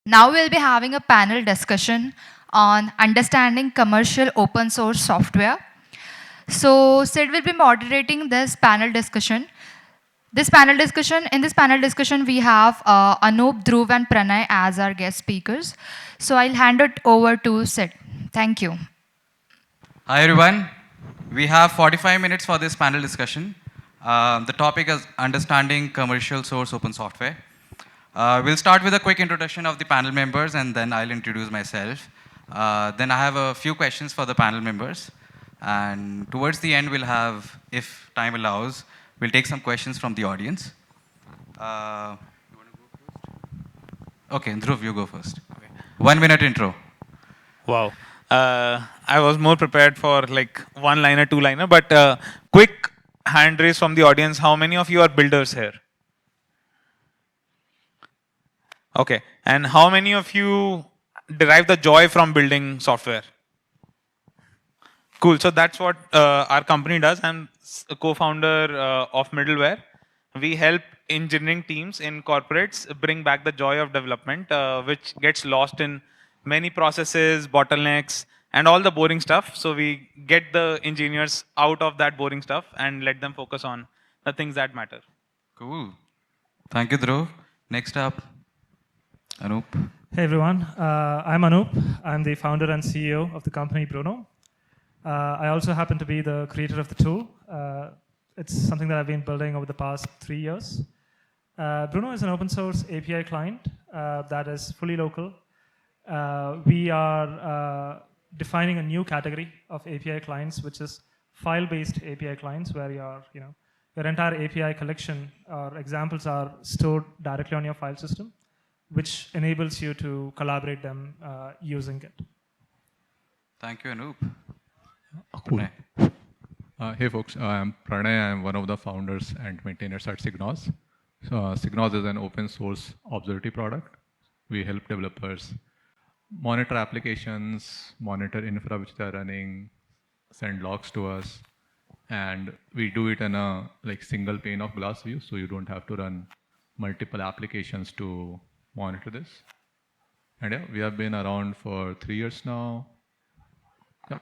Now we'll be having a panel discussion on understanding commercial open source software. So Sid will be moderating this panel discussion. In this panel discussion, we have Anoop, Dhruv, and Pranay as our guest speakers. So I'll hand it over to Sid. Thank you. Hi everyone. We have 45 minutes for this panel discussion. The topic is understanding commercial source open software. We'll start with a quick introduction of the panel members and then I'll introduce myself. Then I have a few questions for the panel members. And towards the end, we'll have, if time allows, we'll take some questions from the audience. You want to go first? Okay, Dhruv, you go first. Okay. 1 minute intro. Wow. I was more prepared for like one-liner, two-liner, but quick hand raise from the audience. How many of you are builders here? Okay. And how many of you derive the joy from building software? Cool. So that's what our company does. I'm a co-founder of Middleware. We help engineering teams in corporates bring back the joy of development, which gets lost in many processes, bottlenecks, and all the boring stuff. So we get the engineers out of that boring stuff and let them focus on the things that matter. Cool. Thank you, Dhruv. Next up, Anoop. Hey everyone, I'm Anoop. I'm the founder and CEO of the company Bruno. I also happen to be the creator of the tool. It's something that I've been building over the past 3 years. Bruno is an open source API client that is fully local. We are defining a new category of API clients, which is file-based API clients, where your entire API collection or examples are stored directly on your file system, which enables you to collaborate them using it. Thank you, Anoop. Cool. Hey folks, I'm Pranay. I'm one of the founders and maintainers at Signos. So Signos is an open source observability product. We help developers monitor applications, monitor infra which they are running, send logs to us, and we do it in a single pane of glass view, so you don't have to run multiple applications to monitor this. And yeah, we have been around for 3 years now. Yeah.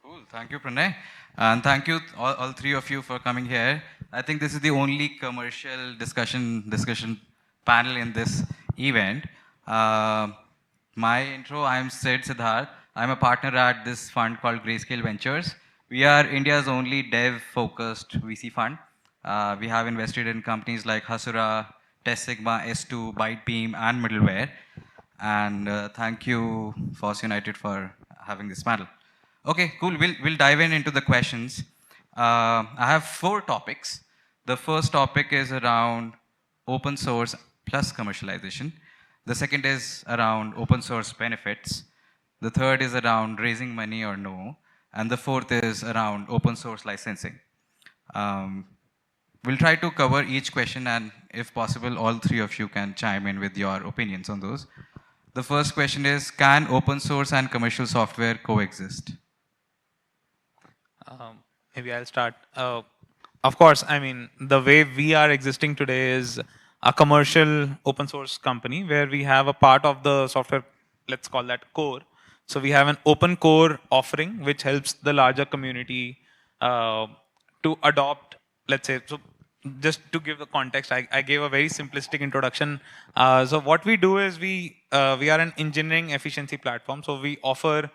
Cool. Thank you, Pranay. And thank you, all three of you, for coming here. I think this is the only commercial discussion panel in this event. My intro, I'm Siddharth. I'm a partner at this fund called Grayscale Ventures. We are India's only dev-focused VC fund. We have invested in companies like Hasura, Test Sigma, S2, Bytebeam, and Middleware. And thank you, FOSS United, for having this panel. Okay, cool. We'll dive into the questions. I have 4 topics. The first topic is around open source plus commercialization. The second is around open source benefits. The third is around raising money or no. And the fourth is around open source licensing. We'll try to cover each question, and if possible, all 3 of you can chime in with your opinions on those. The first question is, can open source and commercial software coexist? Maybe I'll start. Of course, I mean, the way we are existing today is a commercial open source company where we have a part of the software, let's call that core. So we have an open core offering which helps the larger community to adopt, let's say, so just to give the context, I gave a very simplistic introduction. So what we do is we are an engineering efficiency platform. So we offer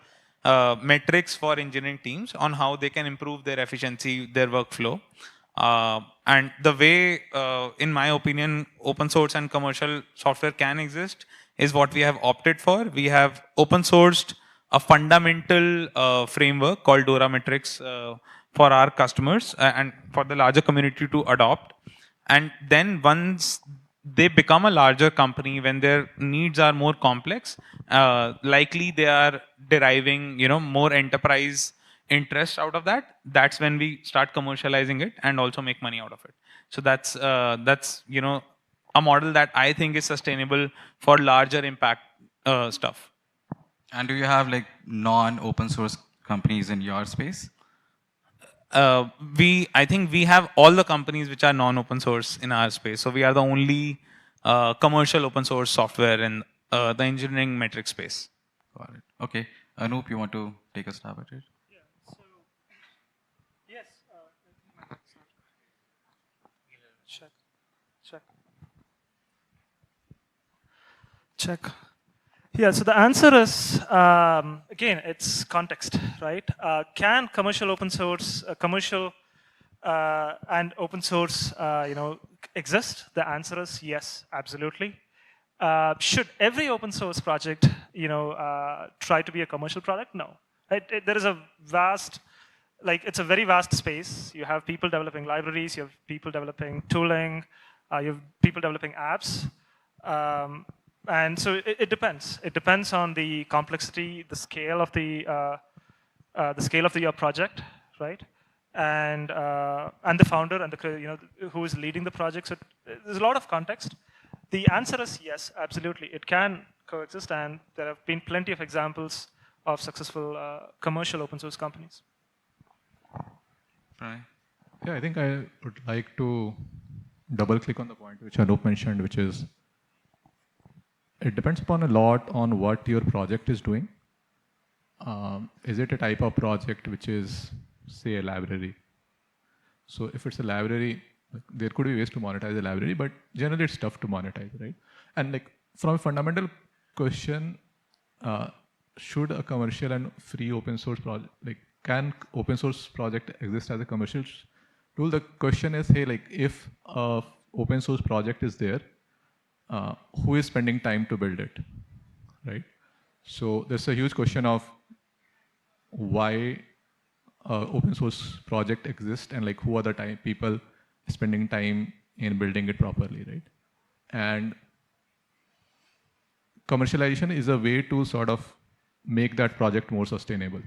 metrics for engineering teams on how they can improve their efficiency, their workflow. And the way, in my opinion, open source and commercial software can exist is what we have opted for. We have open sourced a fundamental framework called Dora metrics for our customers and for the larger community to adopt. And then once they become a larger company, when their needs are more complex, likely they are deriving, more enterprise interest out of that. That's when we start commercializing it and also make money out of it. So that's a model that I think is sustainable for larger impact stuff. And do you have non-open source companies in your space? I think we have all the companies which are non-open source in our space. So we are the only commercial open source software the engineering metric space. Got it. Okay. Anoop, you want to take a stab at it? Yes. Check. Check. Check. Yeah, so the answer is, again, it's context, right? Can commercial open source, and open source, exist? The answer is yes, absolutely. Should every open source project, try to be a commercial product? No. There is a vast, it's a very vast space. You have people developing libraries, you have people developing tooling, you have people developing apps. And so it depends. It depends on the complexity, the scale of your project, right? And the founder and who is leading the project. So there's a lot of context. The answer is yes, absolutely. It can coexist, and there have been plenty of examples of successful commercial open source companies. Pranay? Yeah, I think I would like to double click on the point which Anoop mentioned, which is it depends upon a lot on what your project is doing. Is it a type of project which is, say, a library? So if it's a library, there could be ways to monetize a library, but generally it's tough to monetize, right? And from a fundamental question, should a commercial and free open source project, can open source project exist as a commercial tool? The question is, hey, if a open source project is there, who is spending time to build it, right? So there's a huge question of why open source project exists and who are the people spending time in building it properly, right? And commercialization is a way to sort of make that project more sustainable.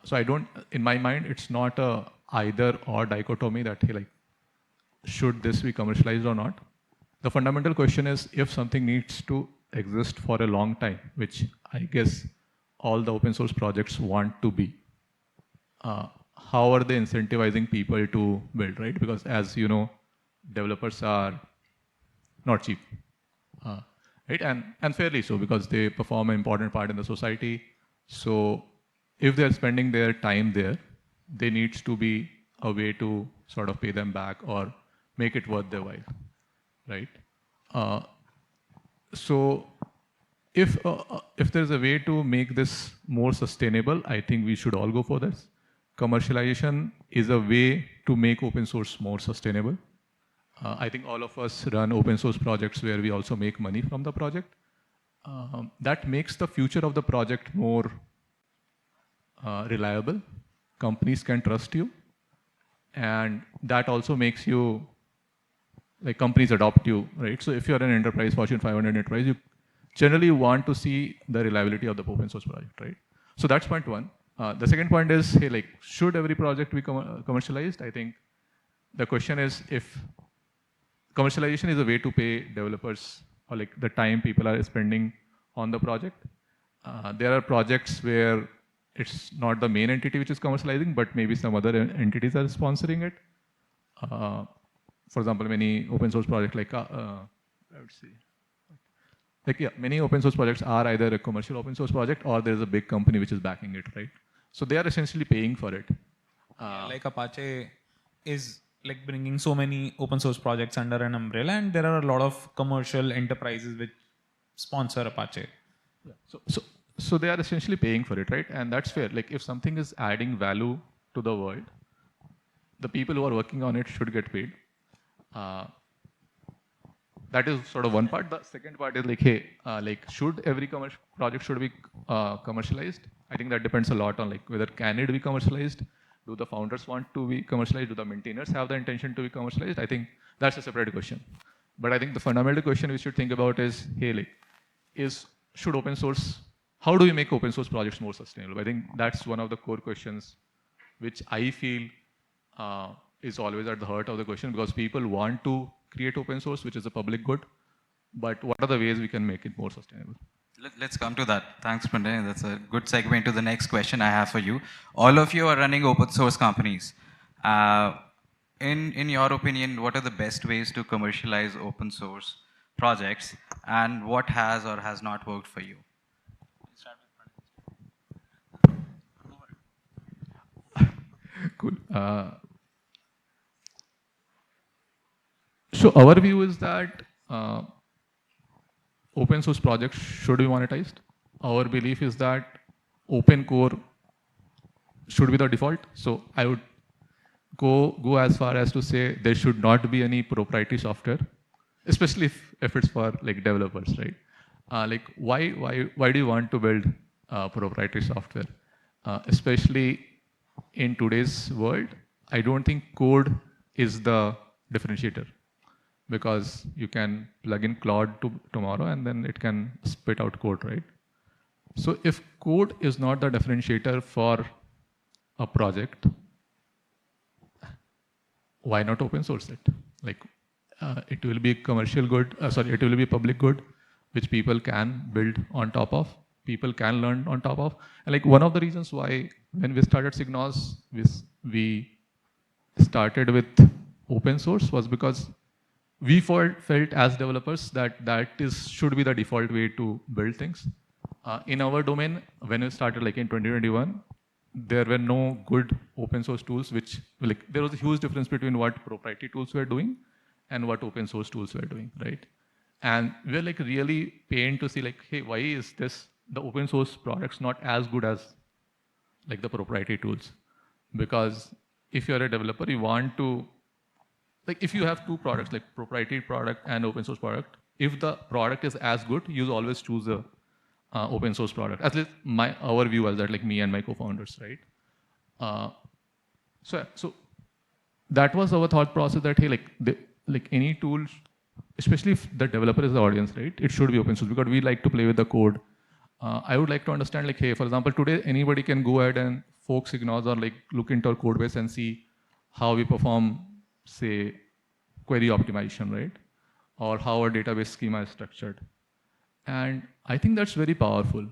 So in my mind, it's not a either or dichotomy that, hey, should this be commercialized or not? The fundamental question is if something needs to exist for a long time, which I guess all the open source projects want to be, how are they incentivizing people to build, right? Because as you know, developers are not cheap, right? And fairly so, because they perform an important part in the society. So if they're spending their time there, there needs to be a way to sort of pay them back or make it worth their while, right? So if there's a way to make this more sustainable, I think we should all go for this. Commercialization is a way to make open source more sustainable. I think all of us run open source projects where we also make money from the project. That makes the future of the project more reliable. Companies can trust you. And that also makes you, companies adopt you, right? So if you're an enterprise, Fortune 500 enterprise, you generally want to see the reliability of the open source project, right? So that's point one. The second point is, hey, should every project be commercialized? I think the question is if commercialization is a way to pay developers or the time people are spending on the project. There are projects where it's not the main entity which is commercializing, but maybe some other entities are sponsoring it. For example, many open source projects many open source projects are either a commercial open source project or there's a big company which is backing it, right? So they are essentially paying for it. Like Apache is bringing so many open source projects under an umbrella, and there are a lot of commercial enterprises which sponsor Apache. Yeah. So they are essentially paying for it, right? And that's fair. If something is adding value to the world, the people who are working on it should get paid. That is sort of one part. The second part is hey, should every project should be commercialized? I think that depends a lot on whether can it be commercialized? Do the founders want to be commercialized? Do the maintainers have the intention to be commercialized? I think that's a separate question. But I think the fundamental question we should think about is, hey, should open source, how do we make open source projects more sustainable? I think that's one of the core questions which I feel is always at the heart of the question, because people want to create open source, which is a public good, but what are the ways we can make it more sustainable? Let's come to that. Thanks, Pranay. That's a good segue into the next question I have for you. All of you are running open source companies. In your opinion, what are the best ways to commercialize open source projects? and what has or has not worked for you? Cool. So our view is that open source projects should be monetized. Our belief is that open core should be the default. So I would go as far as to say there should not be any proprietary software, especially if it's for like developers, right? Like why do you want to build proprietary software? Especially in today's world, I don't think code is the differentiator, because you can plug in Claude tomorrow and then it can spit out code, right? So if code is not the differentiator for a project, why not open source it? Like it will be commercial good, it will be public good, which people can build on top of, people can learn on top of. And like one of the reasons why when we started Signos, we started with open source was because we felt as developers that should be the default way to build things. In our domain, when we started like in 2021, there were no good open source tools, which like there was a huge difference between what proprietary tools were doing and what open source tools were doing, right? And we're like really pained to see like, hey, why is the open source products not as good as like the proprietary tools? Because if you're a developer, you want to, like if you have two products, like proprietary product and open source product, if the product is as good, you always choose a open source product. At least our view was that, like me and my co-founders, right? So that was our thought process that, hey, like any tool, especially if the developer is the audience, right? It should be open source because we like to play with the code. I would like to understand, like, hey, for example, today anybody can go ahead and fork signals or like look into our code base and see how we perform, say, query optimization, right? Or how our database schema is structured. And I think that's very powerful.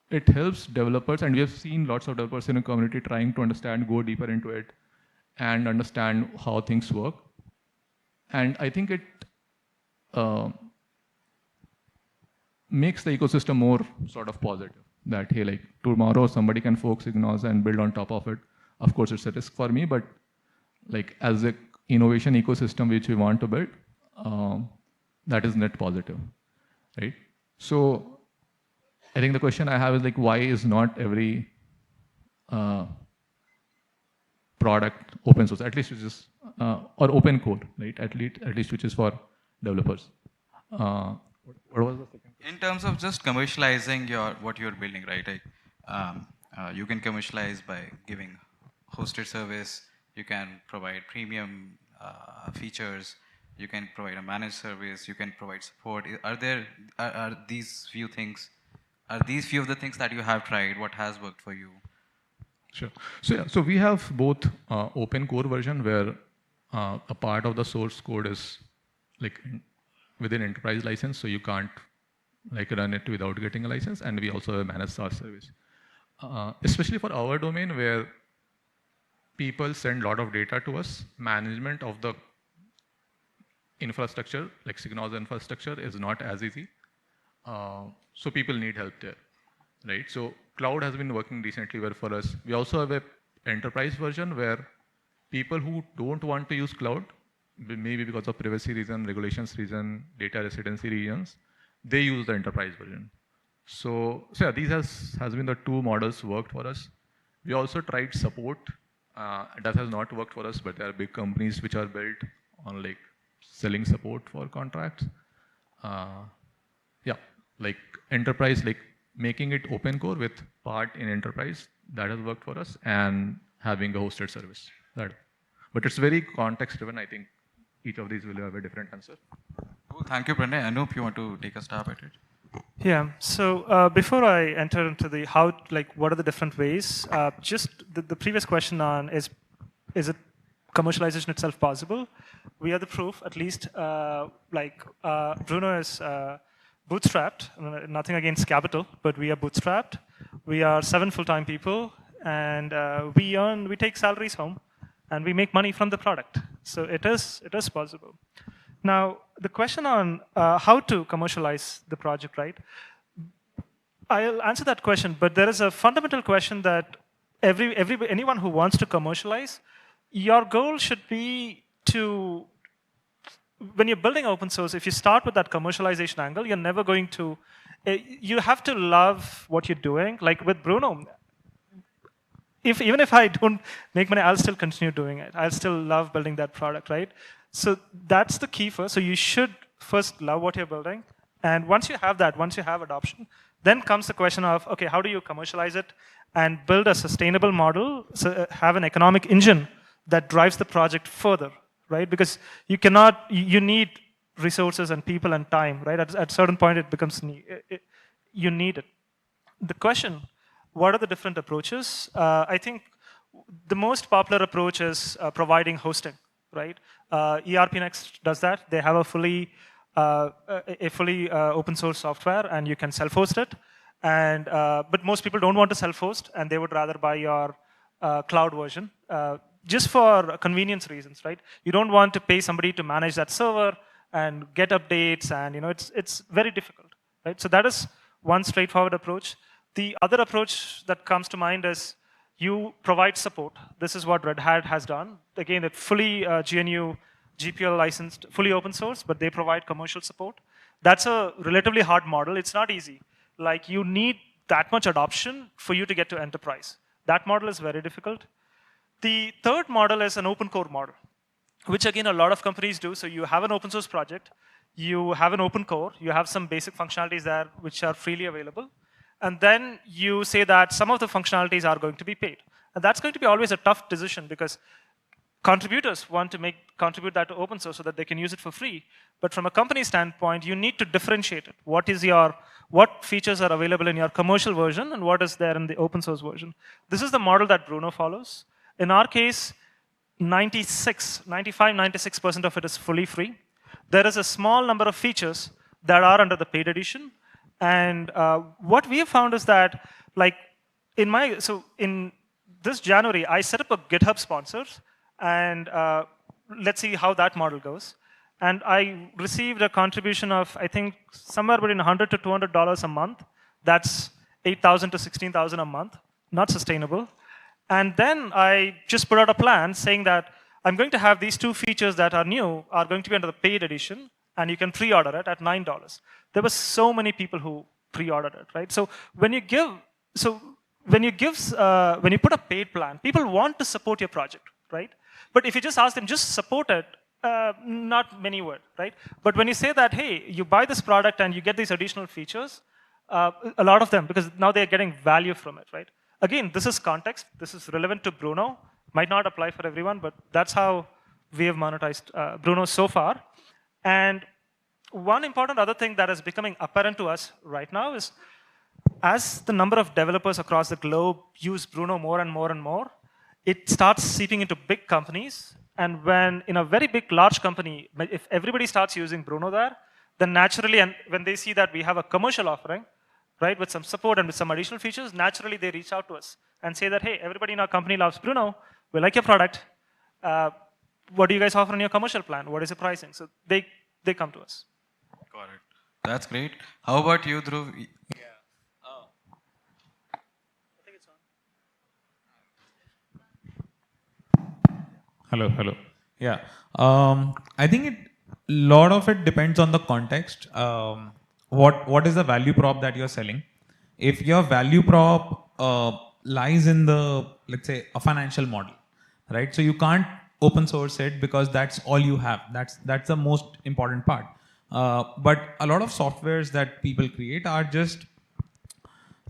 It helps developers, and we have seen lots of developers in the community trying to understand, go deeper into it, and understand how things work. And I think it makes the ecosystem more sort of positive. That, hey, like tomorrow somebody can fork signals and build on top of it. Of course, it's a risk for me, but like as a innovation ecosystem which we want to build, that is net positive, right? So I think the question I have is like, why is not every product open source, at least which is, or open code, right? At least which is for developers. What was the second? In terms of just commercializing what you're building, right? Like, you can commercialize by giving hosted service. You can provide premium features. You can provide a managed service. You can provide support. Are these few things? Are these few of the things that you have tried? What has worked for you? Sure. So yeah, so we have both open core version where a part of the source code is like within enterprise license, so you can't like run it without getting a license, and we also have a managed SaaS service. Especially for our domain where people send a lot of data to us, management of the infrastructure, like Signal's infrastructure, is not as easy. So people need help there, right? So cloud has been working decently well for us. We also have a enterprise version where people who don't want to use cloud, maybe because of privacy reason, regulations reason, data residency reasons, they use the enterprise version. So yeah, these has been the two models worked for us. We also tried support. That has not worked for us, but there are big companies which are built on like selling support for contracts. Yeah, like enterprise, like making it open core with part in enterprise, that has worked for us, and having a hosted service. But it's very context driven. I think each of these will have a different answer. Cool. Thank you, Pranay. Anoop, you want to take a stab at it? Yeah. So before I enter into the how, like, what are the different ways? Just the previous question on is it commercialization itself possible? We are the proof, at least. Bruno is bootstrapped. Nothing against capital, but we are bootstrapped. We are 7 full-time people, and we take salaries home, and we make money from the product. So it is possible. Now, the question on how to commercialize the project, right? I'll answer that question, but there is a fundamental question that anyone who wants to commercialize, your goal should be to, when you're building open source, if you start with that commercialization angle, you're never going to, you have to love what you're doing. Like with Bruno, even if I don't make money, I'll still continue doing it. I'll still love building that product, right? So that's the key first. So you should first love what you're building. And once you have that, once you have adoption, then comes the question of, okay, how do you commercialize it and build a sustainable model, so have an economic engine that drives the project further, right? Because you cannot, you need resources and people and time, right? At a certain point, it becomes, you need it. The question, what are the different approaches? I think the most popular approach is providing hosting, right? ERP Next does that. They have a fully open source software, and you can self-host it. And but most people don't want to self-host, and they would rather buy your cloud version, just for convenience reasons, right? You don't want to pay somebody to manage that server and get updates, and it's very difficult, right? So that is one straightforward approach. The other approach that comes to mind is you provide support. This is what Red Hat has done. Again, it's fully GNU GPL licensed, fully open source, but they provide commercial support. That's a relatively hard model. It's not easy. Like, you need that much adoption for you to get to enterprise. That model is very difficult. The third model is an open core model, which again, a lot of companies do. So you have an open source project, you have an open core, you have some basic functionalities there which are freely available. And then you say that some of the functionalities are going to be paid. And that's going to be always a tough decision, because contributors want to contribute that to open source so that they can use it for free. But from a company standpoint, you need to differentiate it. What features are available in your commercial version and what is there in the open source version? This is the model that Bruno follows. In our case, 96% of it is fully free. There is a small number of features that are under the paid edition. And what we have found is that, like, in this January, I set up a GitHub sponsors, and let's see how that model goes. And I received a contribution of, I think, somewhere between $100 to $200 a month. That's $8,000 to $16,000 a month. Not sustainable. And then I just put out a plan saying that I'm going to have these two features that are new are going to be under the paid edition, and you can pre-order it at $9. There were so many people who pre-ordered it, right? So when you put a paid plan, people want to support your project, right? But if you just ask them, just support it, not many would, right? But when you say that, hey, you buy this product and you get these additional features, a lot of them, because now they're getting value from it, right? Again, this is context. This is relevant to Bruno. Might not apply for everyone, but that's how we have monetized Bruno so far. And one important other thing that is becoming apparent to us right now is, as the number of developers across the globe use Bruno more and more and more, it starts seeping into big companies. And when in a very big, large company, if everybody starts using Bruno there, then naturally, and when they see that we have a commercial offering, right, with some support and with some additional features, naturally they reach out to us and say that, hey, everybody in our company loves Bruno. We like your product. What do you guys offer on your commercial plan? What is the pricing? So they come to us. Got it. That's great. How about you, Dhruv? Hello. Yeah. I think a lot of it depends on the context. What is the value prop that you're selling? If your value prop lies in let's say, a financial model, right? So you can't open source it because that's all you have. That's the most important part. But a lot of softwares that people create are just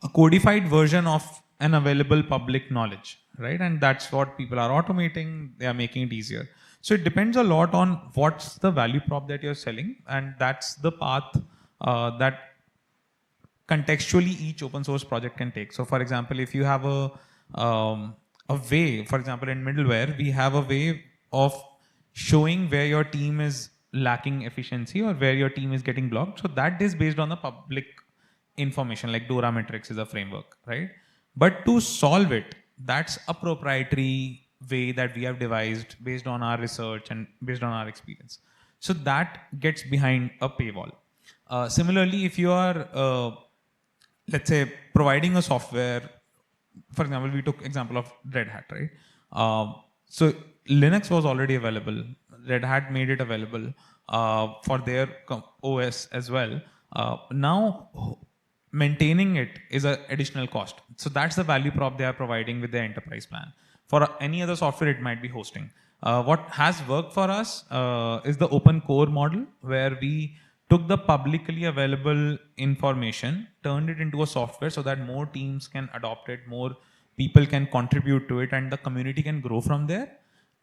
a codified version of an available public knowledge, right? And that's what people are automating. They are making it easier. So it depends a lot on what's the value prop that you're selling, and that's the path that contextually each open source project can take. So for example, if you have a way, for example, in middleware, we have a way of showing where your team is lacking efficiency or where your team is getting blocked. So that is based on the public information, like Dora metrics is a framework, right? But to solve it, that's a proprietary way that we have devised based on our research and based on our experience. So that gets behind a paywall. Similarly, if you are, let's say, providing a software, for example, we took example of Red Hat, right? So Linux was already available. Red Hat made it available for their OS as well. Now, maintaining it is an additional cost. So that's the value prop they are providing with their enterprise plan. For any other software, it might be hosting. What has worked for us is the open core model, where we took the publicly available information, turned it into a software so that more teams can adopt it, more people can contribute to it, and the community can grow from there.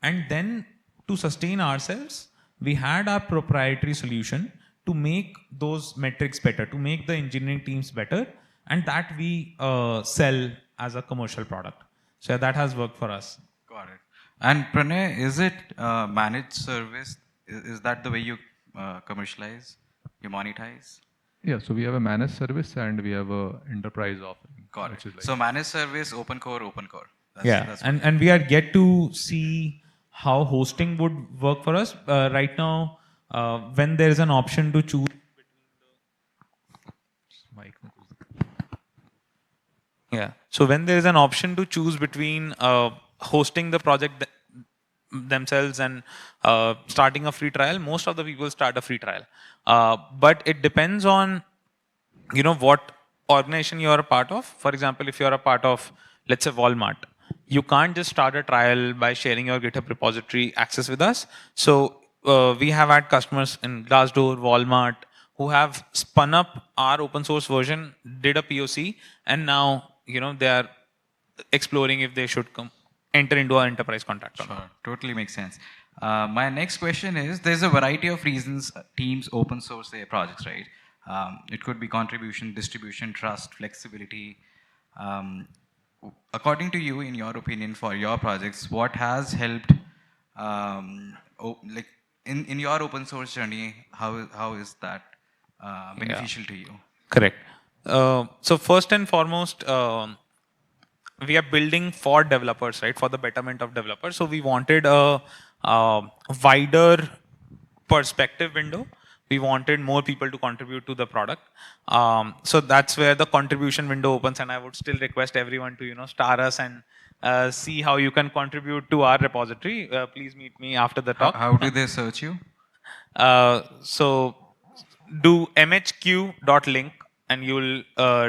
And then to sustain ourselves, we had our proprietary solution to make those metrics better, to make the engineering teams better, and that we sell as a commercial product. So that has worked for us. Got it. And Pranay, is it managed service? Is that the way you commercialize, you monetize? Yeah, so we have a managed service and we have a enterprise offering. Got which it. is like So managed service, open core, open core. That's and we are yet to see how hosting would work for us. Right now, when there is an option to choose mic. Yeah. So when there is an option to choose between hosting the project themselves and starting a free trial, most of the people start a free trial. But it depends on, you know, what organization you are a part of. For example, if you are a part of, let's say, Walmart, you can't just start a trial by sharing your GitHub repository access with us. So we have had customers in Glassdoor, Walmart, who have spun up our open source version, did a POC, and now, you know, they are exploring if they should enter into our enterprise contract. Sure, totally makes sense. My next question is, there's a variety of reasons teams open source their projects, right? It could be contribution, distribution, trust, flexibility. According to you, in your opinion, for your projects, what has helped, like in your open source journey, how is that beneficial to you? Correct. So first and foremost, we are building for developers, right? For the betterment of developers. So we wanted a wider perspective window. We wanted more people to contribute to the product. So that's where the contribution window opens, and I would still request everyone to, you know, star us and see how you can contribute to our repository. Please meet me after the talk. How do they search you? So do mhq.link and you'll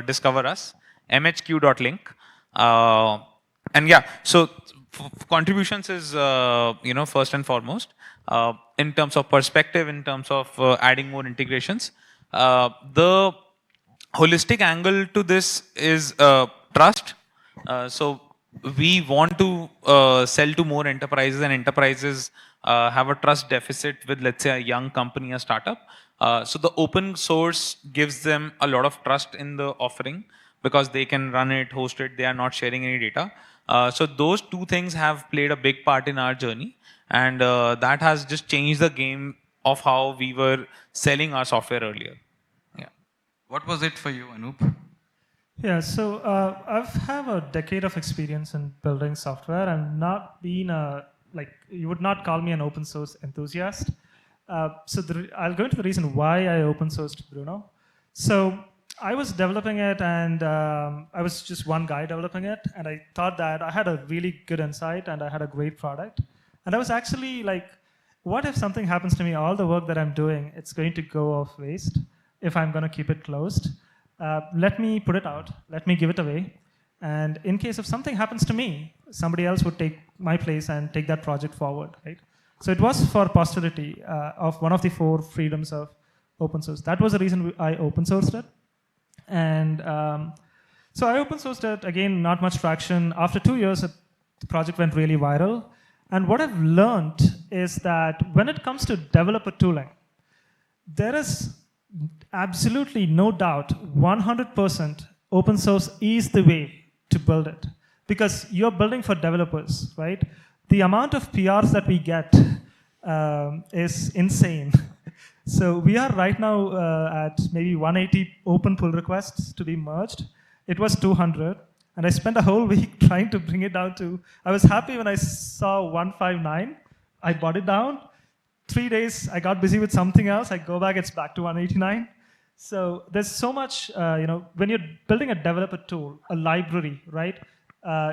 discover us. mhq.link. And yeah, so contributions is, you know, first and foremost. In terms of perspective, in terms of adding more integrations. The holistic angle to this is trust. So we want to sell to more enterprises, and enterprises have a trust deficit with, let's say, a young company, a startup. So the open source gives them a lot of trust in the offering because they can run it, host it, they are not sharing any data. So those two things have played a big part in our journey, and that has just changed the game of how we were selling our software earlier. Yeah. What was it for you, Anoop? Yeah, so I've have a decade of experience in building software and not been a, like, you would not call me an open source enthusiast. So I'll go into the reason why I open sourced Bruno. So I was developing it, and I was just one guy developing it, and I thought that I had a really good insight and I had a great product. And I was actually like, what if something happens to me? All the work that I'm doing, it's going to go off waste if I'm going to keep it closed. Let me put it out. Let me give it away. And in case if something happens to me, somebody else would take my place and take that project forward, right? So it was for posterity of one of the 4 freedoms of open source. That was the reason I open sourced it. And so I open sourced it, again, not much traction. After 2 years, the project went really viral. And what I've learned is that when it comes to developer tooling, there is absolutely no doubt, 100% open source is the way to build it. Because you're building for developers, right? The amount of PRs that we get is insane. So we are right now at maybe 180 open pull requests to be merged. It was 200. And I spent a whole week trying to bring it down to, I was happy when I saw 159. I brought it down 3 days, I got busy with something else. I go back, it's back to 189. So there's so much, when you're building a developer tool, a library, right?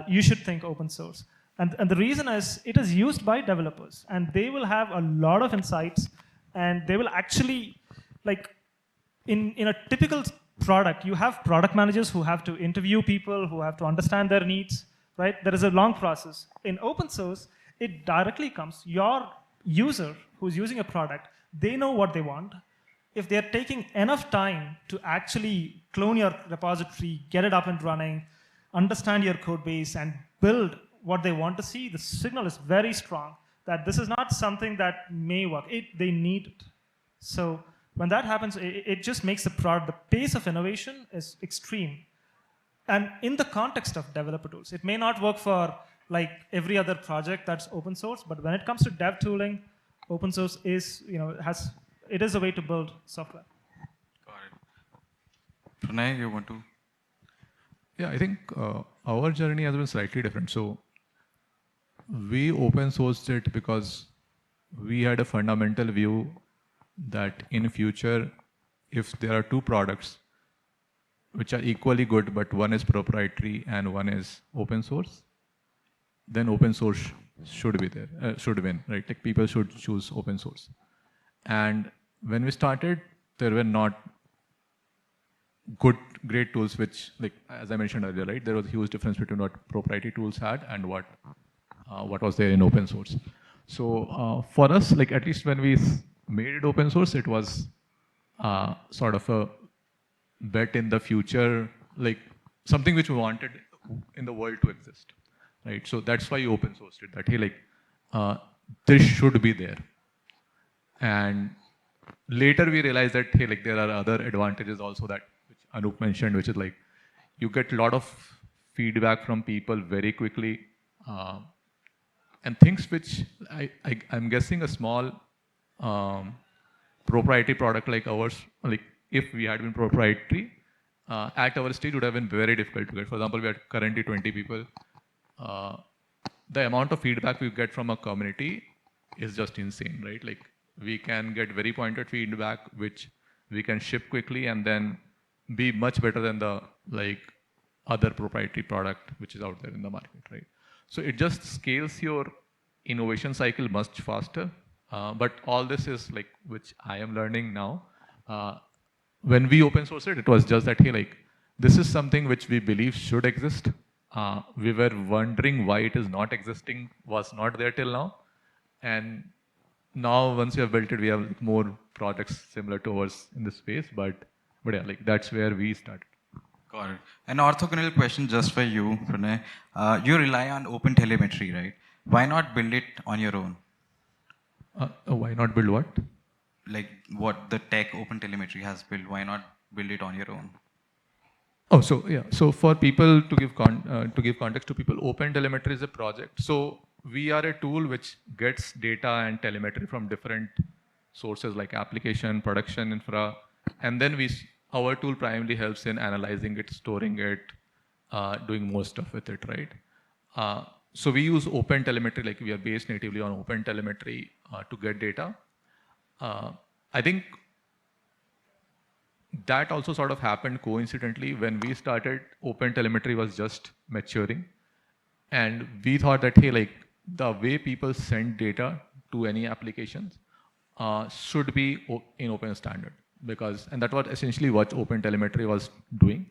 You should think open source. And the reason is it is used by developers, and they will have a lot of insights, and they will actually, like, in a typical product, you have product managers who have to interview people, who have to understand their needs, right? There is a long process. In open source, it directly comes. Your user who's using a product, they know what they want. If they're taking enough time to actually clone your repository, get it up and running, understand your code base, and build what they want to see, the signal is very strong that this is not something that may work. They need it. So when that happens, it just makes the product, the pace of innovation is extreme. And in the context of developer tools, it may not work for like every other project that's open source, but when it comes to dev tooling, open source is, it is a way to build software. Got it. Pranay, you want to? Yeah, I think our journey has been slightly different. So we open sourced it because we had a fundamental view that in future, if there are two products which are equally good, but one is proprietary and one is open source, then open source should be there, should win, right? Like people should choose open source. And when we started, there were not great tools, which, like as I mentioned earlier, right? There was a huge difference between what proprietary tools had and what was there in open source. So for us, like at least when we made it open source, it was sort of a bet in the future, like something which we wanted in the world to exist, right? So that's why you open sourced it, that hey, like this should be there. And later we realized that hey, like there are other advantages also that which Anoop mentioned, which is like you get a lot of feedback from people very quickly, and things which I'm guessing a small proprietary product like ours, like if we had been proprietary, at our stage would have been very difficult to get. For example, we are currently 20 people. The amount of feedback we get from a community is just insane, right? Like we can get very pointed feedback, which we can ship quickly and then be much better than the like other proprietary product which is out there in the market, right? So it just scales your innovation cycle much faster. But all this is like, which I am learning now. When we open sourced it, it was just that, hey, like, this is something which we believe should exist. We were wondering why it is not existing, was not there till now. And now once we have built it, we have like more projects similar to ours in this space. But yeah, like that's where we started. Got it. An orthogonal question just for you, Pranay. You rely on open telemetry, right? Why not build it on your own? Why not build what? Like what the tech open telemetry has built, why not build it on your own? Oh, so yeah. So for people to give context to people, open telemetry is a project. So we are a tool which gets data and telemetry from different sources like application, production infra, and then our tool primarily helps in analyzing it, storing it, doing more stuff with it, right? So we use open telemetry, like we are based natively on open telemetry to get data. I think that also sort of happened coincidentally. When we started, open telemetry was just maturing. And we thought that, hey, like the way people send data to any applications should be in open standard. And that was essentially what open telemetry was doing.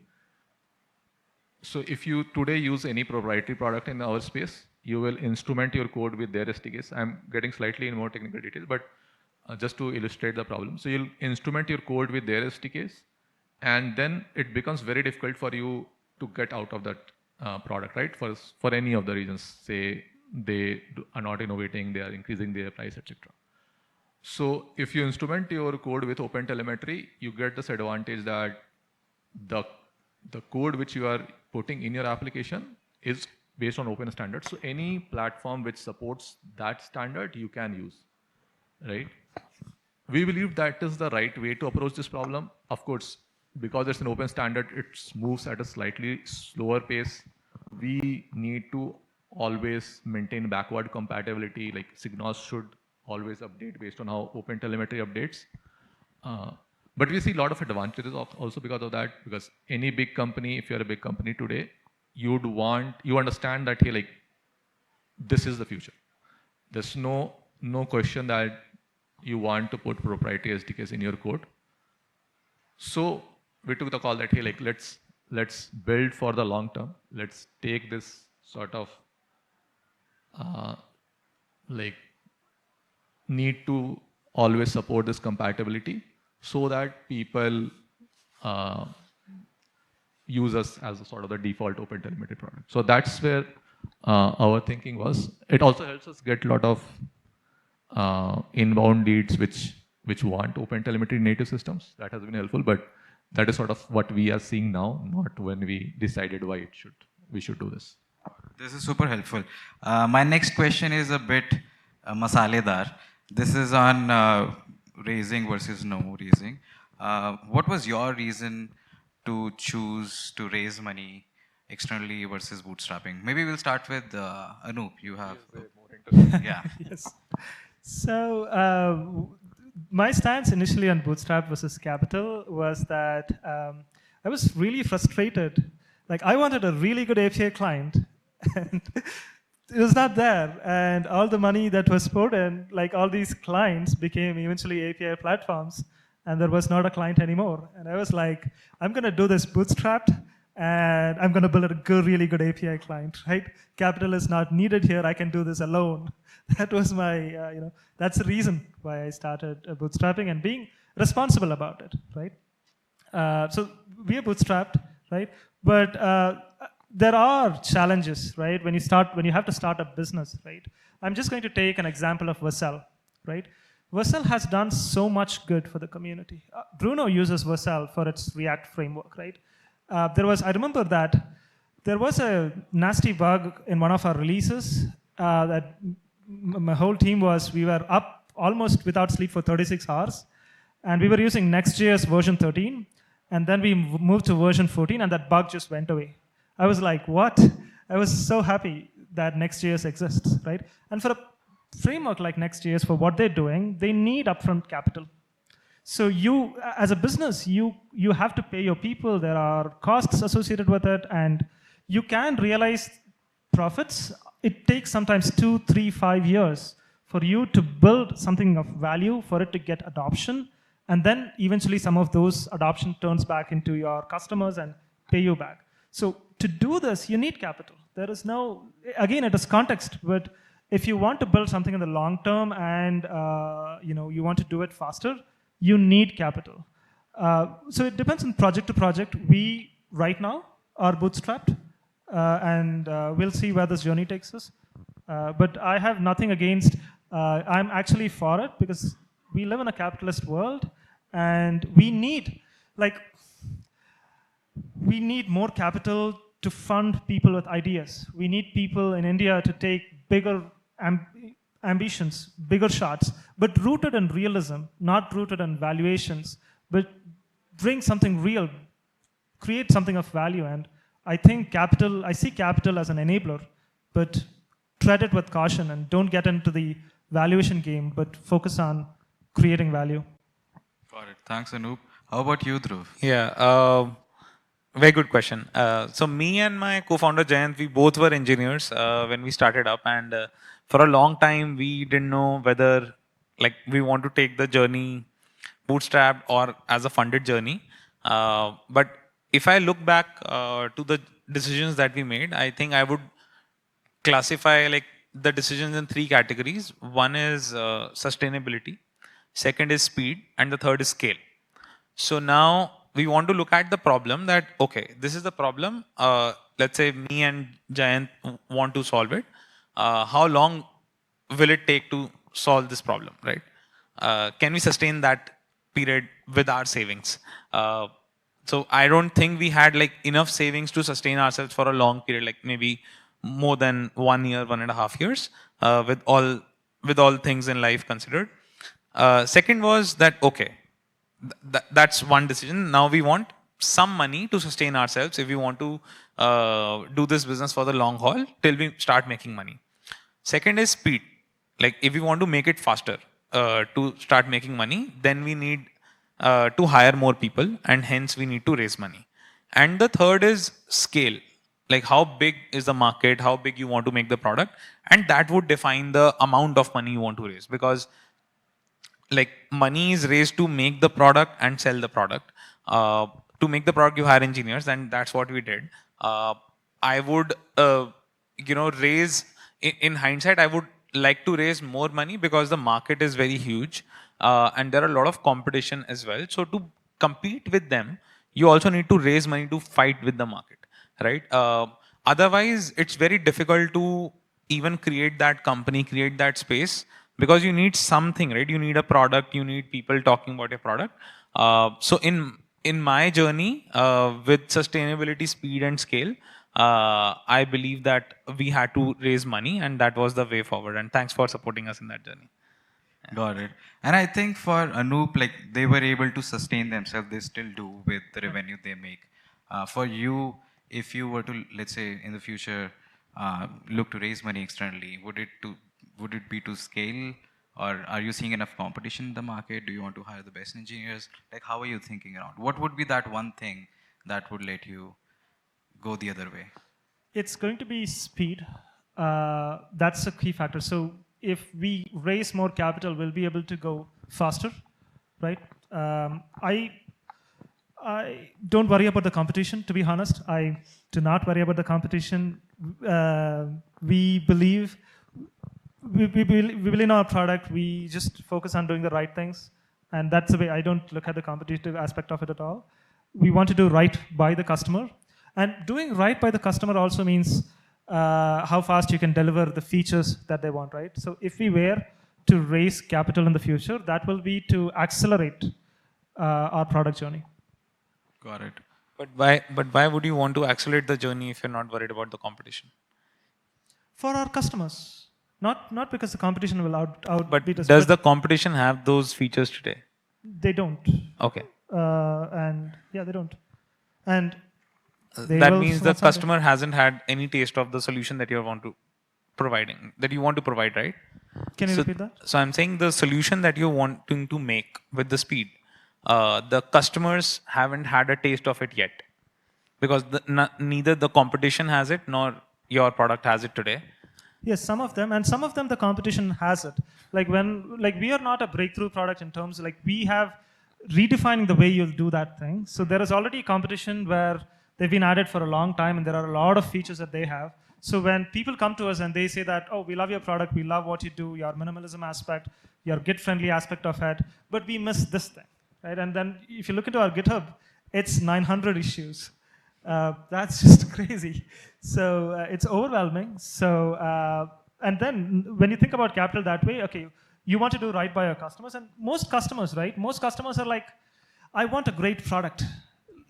So if you today use any proprietary product in our space, you will instrument your code with their SDKs. I'm getting slightly in more technical details, but just to illustrate the problem. So you'll instrument your code with their SDKs, and then it becomes very difficult for you to get out of that product, right? For any of the reasons, say they are not innovating, they are increasing their price, etc. So if you instrument your code with open telemetry, you get this advantage that the code which you are putting in your application is based on open standards. So any platform which supports that standard, you can use, right? We believe that is the right way to approach this problem. Of course, because it's an open standard, it moves at a slightly slower pace. We need to always maintain backward compatibility, like signals should always update based on how OpenTelemetry updates. But we see a lot of advantages also because of that, because any big company, if you're a big company today, you understand that, hey, like, this is the future. There's no question that you want to put proprietary SDKs in your code. So we took the call that, hey, like, let's build for the long term. Let's take this sort of like need to always support this compatibility so that people use us as a sort of the default OpenTelemetry product. So that's where our thinking was. It also helps us get a lot of inbound leads which want OpenTelemetry native systems. That has been helpful, but that is sort of what we are seeing now, not when we decided why we should do this. This is super helpful. My next question is a bit masaledar. This is on raising versus no raising. What was your reason to choose to raise money externally versus bootstrapping? Maybe we'll start with Anoop. You have yeah. Yes. So my stance initially on Bootstrap versus Capital was that I was really frustrated. Like, I wanted a really good API client, and it was not there. And all the money that was poured in, like, all these clients became eventually API platforms, and there was not a client anymore. And I was like, I'm going to do this bootstrapped, and I'm going to build a really good API client, right? Capital is not needed here. I can do this alone. That was my, that's the reason why I started bootstrapping and being responsible about it, right? So we are bootstrapped, right? But there are challenges, right? When you have to start a business, right? I'm just going to take an example of Vercel, right? Vercel has done so much good for the community. Bruno uses Vercel for its React framework, right? I remember that there was a nasty bug in one of our releases that my whole team we were up almost without sleep for 36 hours, and we were using Next.js version 13, and then we moved to version 14, and that bug just went away. I was like, what? I was so happy that Next.js exists, right? And for a framework like Next.js, for what they're doing, they need upfront capital. So you, as a business, you have to pay your people. There are costs associated with it, and you can realize profits. It takes sometimes 2, 3, 5 years for you to build something of value, for it to get adoption, and then eventually some of those adoption turns back into your customers and pay you back. So to do this, you need capital. There is no, again, it is context, but if you want to build something in the long term and you want to do it faster, you need capital. So it depends on project to project. We, right now, are bootstrapped, and we'll see where this journey takes us. But I have nothing against, I'm actually for it, because we live in a capitalist world, and we need more capital to fund people with ideas. We need people in India to take bigger ambitions, bigger shots, but rooted in realism, not rooted in valuations, but bring something real, create something of value. And I see capital as an enabler, but tread it with caution and don't get into the valuation game, but focus on creating value. Got it. Thanks, Anoop. How about you, Dhruv? Yeah, very good question. So me and my co-founder Jayant, we both were engineers when we started up, and for a long time we didn't know whether we want to take the journey bootstrapped or as a funded journey. But if I look back to the decisions that we made, I think I would classify the decisions in 3 categories. One is sustainability, second is speed, and the third is scale. So now we want to look at the problem that, okay, this is the problem. Let's say me and Jayant want to solve it. How long will it take to solve this problem, right? Can we sustain that period with our savings? So I don't think we had enough savings to sustain ourselves for a long period, maybe more than 1 year, 1.5 years, with all things in life considered. Second was that, okay, that's one decision. Now we want some money to sustain ourselves if we want to do this business for the long haul till we start making money. Second is speed. like if we want to make it faster to start making money, then we need to hire more people, and hence we need to raise money. And the third is scale, like how big is the market, how big you want to make the product, and that would define the amount of money you want to raise. Because like money is raised to make the product and sell the product. To make the product, you hire engineers, and that's what we did. I would, raise. In hindsight, I would like to raise more money because the market is very huge, and there are a lot of competition as well. So to compete with them, you also need to raise money to fight with the market, right? Otherwise, it's very difficult to even create that company, create that space, because you need something, right? You need a product, you need people talking about your product. So in my journey with sustainability, speed, and scale, I believe that we had to raise money, and that was the way forward. And thanks for supporting us in that journey. Got it. And I think for Anoop, like they were able to sustain themselves. They still do with the revenue they make. For you, if you were to, let's say, in the future, look to raise money externally, would it be to scale, or are you seeing enough competition in the market? Do you want to hire the best engineers? Like, how are you thinking around? What would be that one thing that would let you go the other way? It's going to be speed. That's a key factor. So if we raise more capital, we'll be able to go faster, right? I don't worry about the competition, to be honest. I do not worry about the competition. We believe in our product. We just focus on doing the right things. And that's the way. I don't look at the competitive aspect of it at all. We want to do right by the customer. And doing right by the customer also means how fast you can deliver the features that they want, right? So if we were to raise capital in the future, that will be to accelerate our product journey. Got it. But why would you want to accelerate the journey if you're not worried about the competition? For our customers, not because the competition will outbeat But us. does the competition have those features today? They don't. Okay. And yeah, they don't. And That means the customer hasn't had any taste of the solution that you want to provide, right? Can you repeat that? So I'm saying the solution that you're wanting to make with the speed, the customers haven't had a taste of it yet, because neither the competition has it nor your product has it today. Yes, some of them, and some of them the competition has it. Like we are not a breakthrough product in terms like we have redefining the way you'll do that thing. So there is already competition where they've been added for a long time, and there are a lot of features that they have. So when people come to us and they say that, oh, we love your product, we love what you do, your minimalism aspect, your Git-friendly aspect of it, but we miss this thing, right? And then if you look into our GitHub, it's 900 issues. That's just crazy. So it's overwhelming. So and then when you think about capital that way, okay, you want to do right by your customers, and most customers, right? Most customers are like, I want a great product.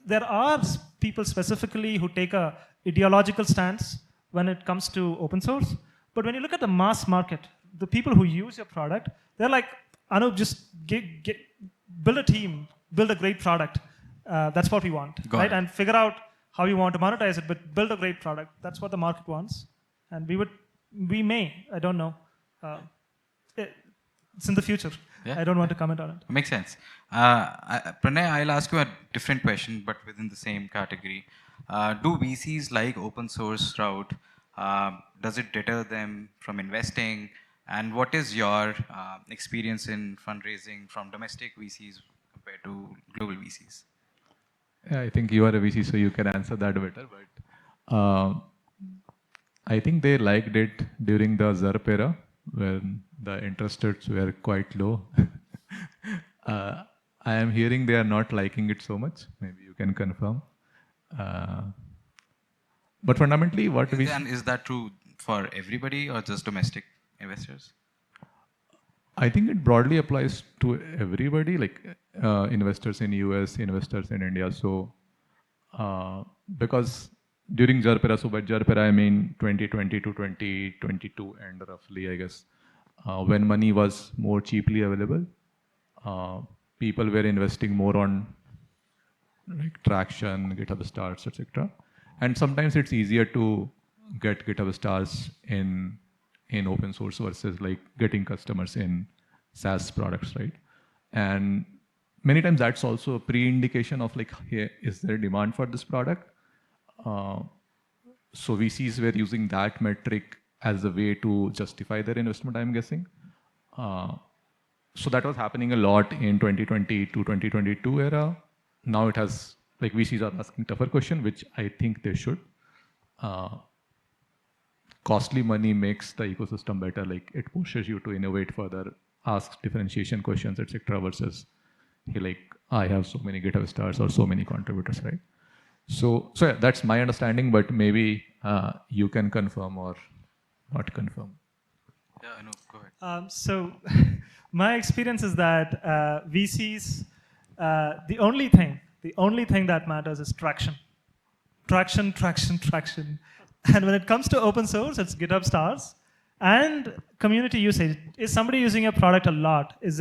There are people specifically who take a ideological stance when it comes to open source. But when you look at the mass market, the people who use your product, they're like, Anoop, just build a team, build a great product. That's what we want, right? And figure out how you want to monetize it, but build a great product. That's what the market wants. And we may, I don't know. It's in the future. Yeah. I don't want to comment on it. Makes sense. Pranay, I'll ask you a different question, but within the same category. Do VCs like open source route? Does it deter them from investing? And what is your experience in fundraising from domestic VCs compared to global VCs? Yeah, I think you are a VC, so you can answer that better. But I think they liked it during the ZERP era, when the interest rates were quite low. I am hearing they are not liking it so much. Maybe you can confirm. But fundamentally, what we... And is that true for everybody or just domestic investors? I think it broadly applies to everybody, like investors in US, investors in India. So, because during ZERP era, so by ZERP era I mean 2020 to 2022 and roughly, I guess, when money was more cheaply available, people were investing more on like traction, GitHub stars, etc. And sometimes it's easier to get GitHub stars in in open source versus like getting customers in SaaS products, right? And many times that's also a pre-indication of like, hey, is there demand for this product? So VCs were using that metric as a way to justify their investment, I'm guessing. So that was happening a lot in 2020 to 2022 era. Now it has, like VCs are asking tougher question, which I think they should. Costly money makes the ecosystem better. Like it pushes you to innovate further, ask differentiation questions, etc. Versus, hey, like I have so many GitHub stars or so many contributors, right? So yeah, that's my understanding, but maybe you can confirm or not confirm. Yeah, Anoop, go ahead. So my experience is that VCs, the only thing that matters is traction. Traction. And when it comes to open source, it's GitHub stars and community usage. Is somebody using your product a lot? Is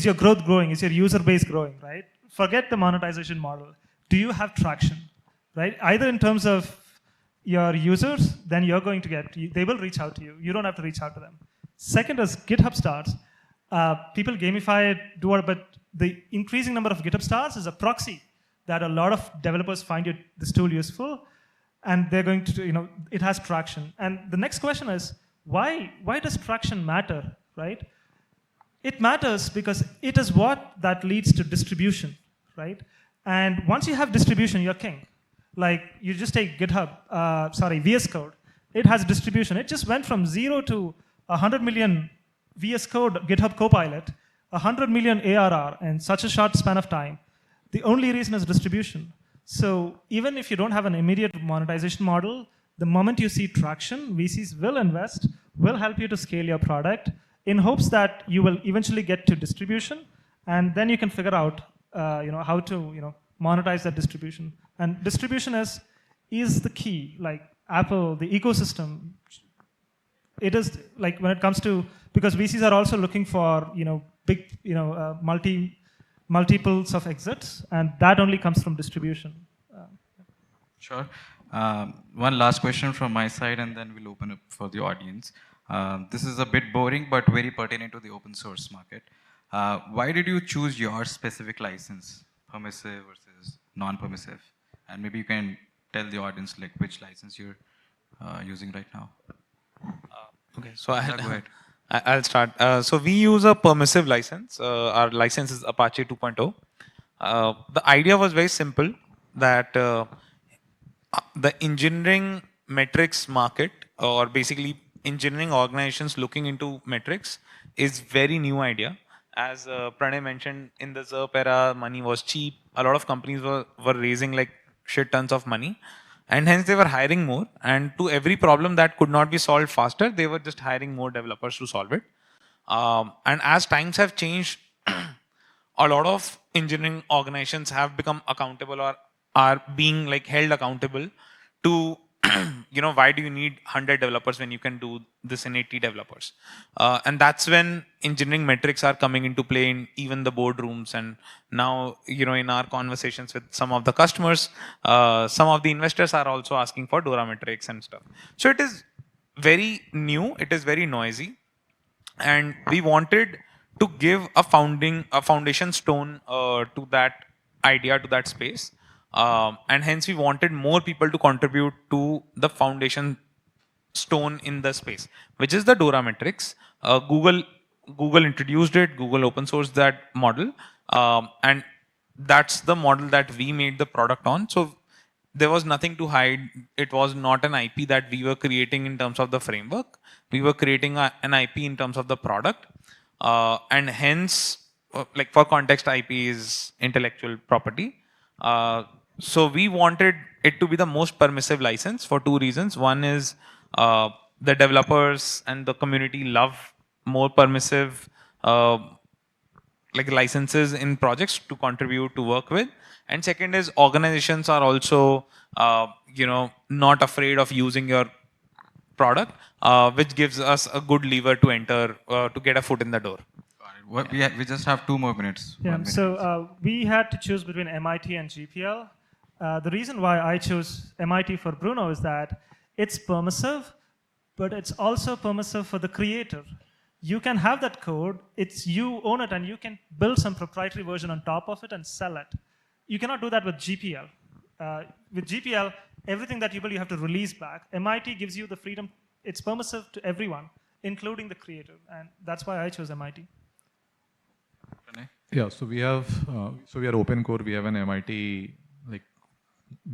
your growth growing? Is your user base growing, right? Forget the monetization model. Do you have traction, right? Either in terms of your users, then you're going to they will reach out to you. You don't have to reach out to them. Second is GitHub stars. People gamify it, but the increasing number of GitHub stars is a proxy that a lot of developers find this tool useful, and they're going to, it has traction. And the next question is, why does traction matter, right? It matters because it is what that leads to distribution, right? And once you have distribution, you're king. Like you just take VS Code. It has distribution. It just went from 0 to 100 million VS Code GitHub Copilot, 100 million ARR in such a short span of time. The only reason is distribution. So even if you don't have an immediate monetization model, the moment you see traction, VCs will invest, will help you to scale your product in hopes that you will eventually get to distribution, and then you can figure out how to monetize that distribution. And distribution is the key. Like Apple, the ecosystem, it is like when it comes to, because VCs are also looking for big multiples of exits, and that only comes from distribution. Sure. One last question from my side, and then we'll open up for the audience. This is a bit boring, but very pertinent to the open source market. Why did you choose your specific license, permissive versus non-permissive? And maybe you can tell the audience like which license you're using right now. Okay, so Yeah, go ahead. I'll start. So we use a permissive license. Our license is Apache 2.0. The idea was very simple, that the engineering metrics market, or basically engineering organizations looking into metrics, is very new idea. As Pranay mentioned, in the ZERP era, money was cheap. A lot of companies were raising like shit tons of money, and hence they were hiring more. And to every problem that could not be solved faster, they were just hiring more developers to solve it. And as times have changed, a lot of engineering organizations have become accountable, or are being like held accountable to why do you need 100 developers when you can do this in 80 developers? And that's when engineering metrics are coming into play in even the boardrooms. And now, in our conversations with some of the customers, some of the investors are also asking for DORA metrics and stuff. So it is very new, it is very noisy. And we wanted to give a foundation stone to that idea, to that space. And hence we wanted more people to contribute to the foundation stone in the space, which is the DORA metrics. Google introduced it, Google open sourced that model, and that's the model that we made the product on. So there was nothing to hide. It was not an IP that we were creating in terms of the framework. We were creating an IP in terms of the product, and hence, like for context, IP is intellectual property. So we wanted it to be the most permissive license for two reasons. One is the developers and the community love more permissive like licenses in projects to contribute, to work with. And second is organizations are also not afraid of using your product, which gives us a good lever to enter, to get a foot in the door. We just have 2 more minutes. Yeah, 1 minute. so we had to choose between MIT and GPL. The reason why I chose MIT for Bruno is that it's permissive, but it's also permissive for the creator. You can have that code, you own it, and you can build some proprietary version on top of it and sell it. You cannot do that with GPL. With GPL, everything that you build, you have to release back. MIT gives you the freedom. It's permissive to everyone, including the creator, and that's why I chose MIT. Pranay? Yeah, so we have, so we are open core. We have an MIT, like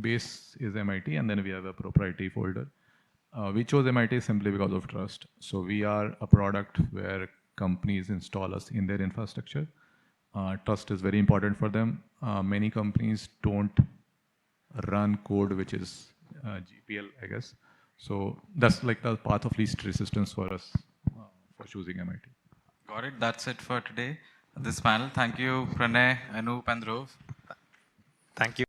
base is MIT, and then we have a proprietary folder. We chose MIT simply because of trust. So we are a product where companies install us in their infrastructure. Trust is very important for them. Many companies don't run code which is GPL, I guess. So that's like the path of least resistance for us for choosing MIT. Got it. That's it for today. This panel. Thank you, Pranay, Anoop, and Dhruv. Thank you.